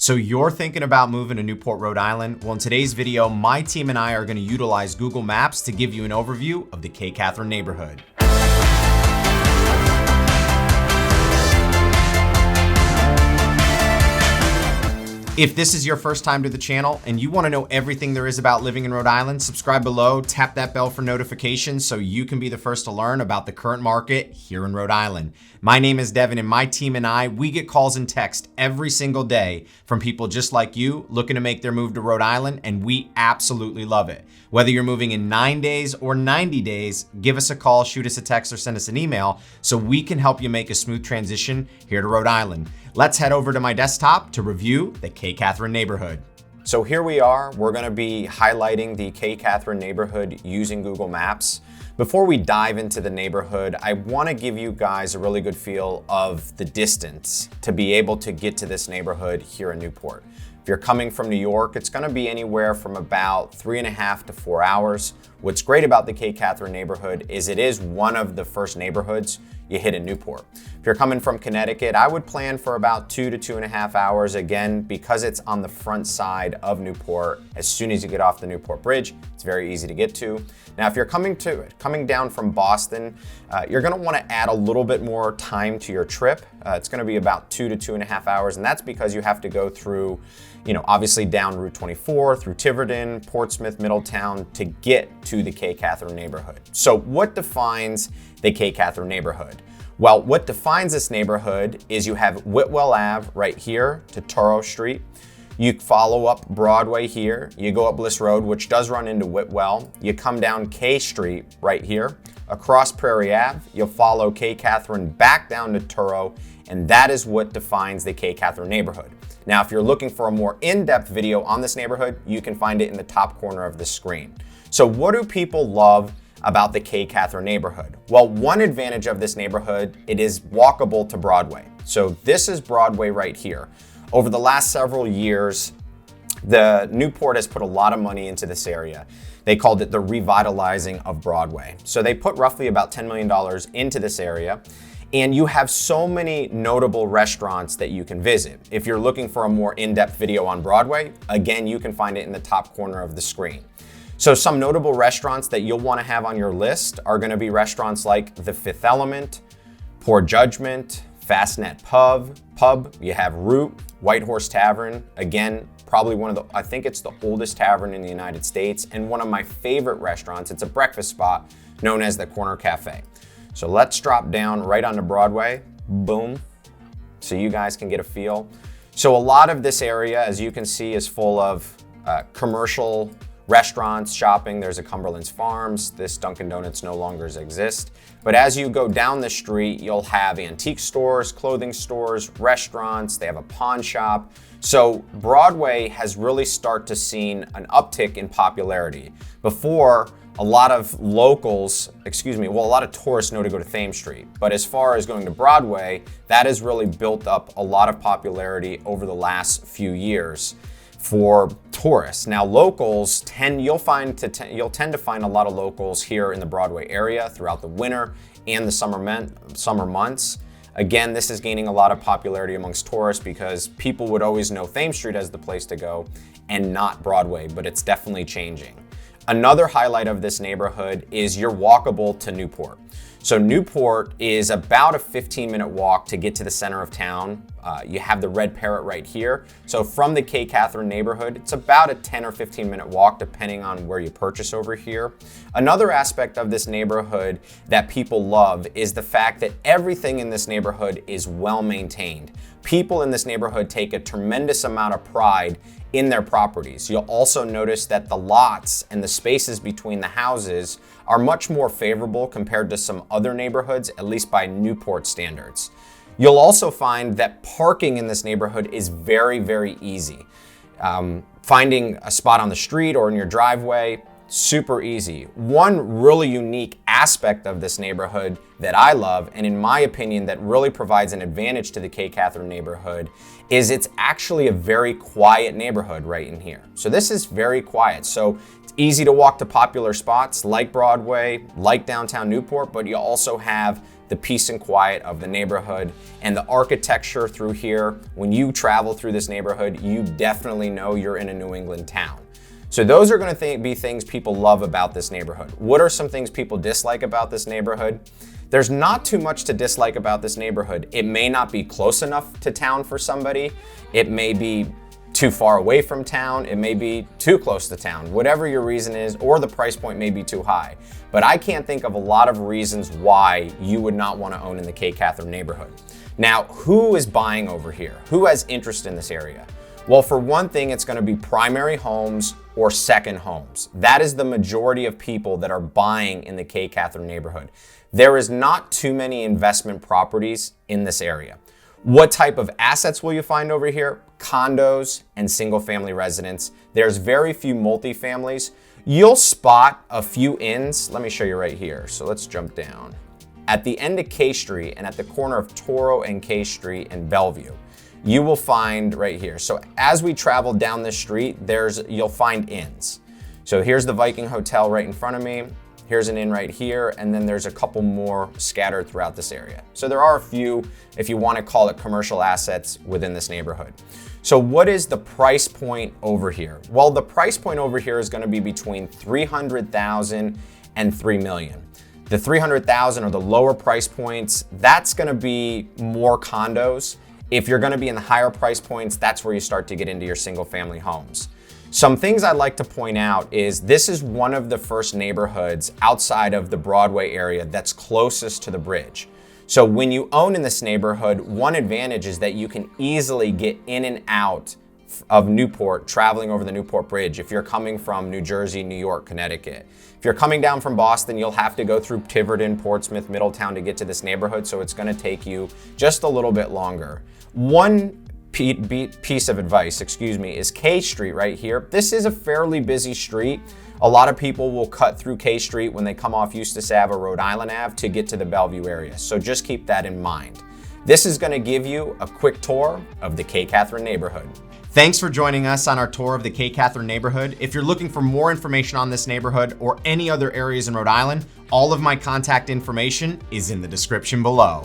So you're thinking about moving to Newport, Rhode Island? Well, in today's video, my team and I are going to utilize Google Maps to give you an overview of the Cape Catherine neighborhood. If this is your first time to the channel and you want to know everything there is about living in Rhode Island, subscribe below, tap that bell for notifications so you can be the first to learn about the current market here in Rhode Island. My name is Devin, and my team and I, we get calls and texts every single day from people just like you looking to make their move to Rhode Island, and we absolutely love it. Whether you're moving in 9 days or 90 days, give us a call, shoot us a text, or send us an email so we can help you make a smooth transition here to Rhode Island. Let's head over to my desktop to review the Cape Catherine neighborhood. So here we are. We're going to be highlighting the Cape Catherine neighborhood using Google Maps. Before we dive into the neighborhood, I want to give you guys a really good feel of the distance to be able to get to this neighborhood here in Newport. If you're coming from New York, it's going to be anywhere from about 3.5 to 4 hours. What's great about the Cape Catherine neighborhood is it is one of the first neighborhoods you hit in Newport. If you're coming from Connecticut, I would plan for about 2 to 2.5 hours. Again, because it's on the front side of Newport, as soon as you get off the Newport Bridge, it's very easy to get to. Now, if you're coming down from Boston, you're going to want to add a little bit more time to your trip. It's going to be about 2 to 2.5 hours, and that's because you have to go through, obviously down Route 24, through Tiverton, Portsmouth, Middletown to get to the Cape Catherine neighborhood. So what defines the Cape Catherine neighborhood? Well, what defines this neighborhood is you have Whitwell Ave right here to Toro Street. You follow up Broadway here. You go up Bliss Road, which does run into Whitwell. You come down K Street right here. Across Prairie Ave, you'll follow Cape Catherine back down to Toro, and that is what defines the Cape Catherine neighborhood. Now, if you're looking for a more in-depth video on this neighborhood, you can find it in the top corner of the screen. So what do people love about the Cape Catherine neighborhood? Well, one advantage of this neighborhood, it is walkable to Broadway. So this is Broadway right here. Over the last several years, the Newport has put a lot of money into this area. They called it the revitalizing of Broadway. So they put roughly about $10 million into this area. And you have so many notable restaurants that you can visit. If you're looking for a more in-depth video on Broadway, again, you can find it in the top corner of the screen. So some notable restaurants that you'll want to have on your list are going to be restaurants like The Fifth Element, Poor Judgment, Fastnet Pub, you have Root, White Horse Tavern, again, probably I think it's the oldest tavern in the United States, and one of my favorite restaurants. It's a breakfast spot known as the Corner Cafe. So let's drop down right onto Broadway, boom, so you guys can get a feel. So a lot of this area, as you can see, is full of commercial restaurants, shopping. There's a Cumberland's Farms. This Dunkin' Donuts no longer exists. But as you go down the street, you'll have antique stores, clothing stores, restaurants. They have a pawn shop. So Broadway has really started to see an uptick in popularity. Before, a lot of tourists know to go to Thames Street. But as far as going to Broadway, that has really built up a lot of popularity over the last few years for tourists. Now, locals you'll tend to find a lot of locals here in the Broadway area throughout the winter and the summer months. Again, this is gaining a lot of popularity amongst tourists because people would always know Thames Street as the place to go and not Broadway, but it's definitely changing. Another highlight of this neighborhood is you're walkable to Newport. So Newport is about a 15-minute walk to get to the center of town. You have the Red Parrot right here. So from the Cape Catherine neighborhood, it's about a 10 or 15-minute walk depending on where you purchase over here. Another aspect of this neighborhood that people love is the fact that everything in this neighborhood is well maintained. People in this neighborhood take a tremendous amount of pride in their properties. You'll also notice that the lots and the spaces between the houses are much more favorable compared to some other neighborhoods, at least by Newport standards. You'll also find that parking in this neighborhood is very, very easy. Finding a spot on the street or in your driveway, super easy. One really unique aspect of this neighborhood that I love, and in my opinion that really provides an advantage to the Cape Catherine neighborhood, is it's actually a very quiet neighborhood right in here. So this is very quiet. So it's easy to walk to popular spots like Broadway, like downtown Newport, but you also have the peace and quiet of the neighborhood, and the architecture through here. When you travel through this neighborhood, you definitely know you're in a New England town. So those are going to be things people love about this neighborhood. What are some things people dislike about this neighborhood? There's not too much to dislike about this neighborhood. It may not be close enough to town for somebody. It may be too far away from town. It may be too close to town, whatever your reason is, or the price point may be too high. But I can't think of a lot of reasons why you would not want to own in the Cape Catherine neighborhood. Now, who is buying over here? Who has interest in this area? Well, for one thing, it's going to be primary homes or second homes. That is the majority of people that are buying in the Cape Catherine neighborhood. There is not too many investment properties in this area. What type of assets will you find over here? Condos and single-family residents. There's very few multifamilies. You'll spot a few inns. Let me show you right here. So let's jump down. At the end of K Street and at the corner of Toro and K Street and Bellevue, you will find right here. So as we travel down this street, you'll find inns. So here's the Viking Hotel right in front of me. Here's an inn right here, and then there's a couple more scattered throughout this area. So there are a few, if you want to call it commercial assets within this neighborhood. So what is the price point over here? Well, the price point over here is going to be between $300,000 and $3 million. The $300,000 are the lower price points. That's going to be more condos. If you're going to be in the higher price points, that's where you start to get into your single family homes. Some things I'd like to point out is this is one of the first neighborhoods outside of the Broadway area that's closest to the bridge. So when you own in this neighborhood, one advantage is that you can easily get in and out of Newport, traveling over the Newport Bridge. If you're coming from New Jersey, New York, Connecticut. If you're coming down from Boston, you'll have to go through Tiverton, Portsmouth, Middletown to get to this neighborhood, so it's going to take you just a little bit longer. One piece of advice, is K Street right here. This is a fairly busy street. A lot of people will cut through K Street when they come off Eustis Ave or Rhode Island Ave to get to the Bellevue area. So just keep that in mind. This is going to give you a quick tour of the Cape Catherine neighborhood. Thanks for joining us on our tour of the Cape Catherine neighborhood. If you're looking for more information on this neighborhood or any other areas in Rhode Island, all of my contact information is in the description below.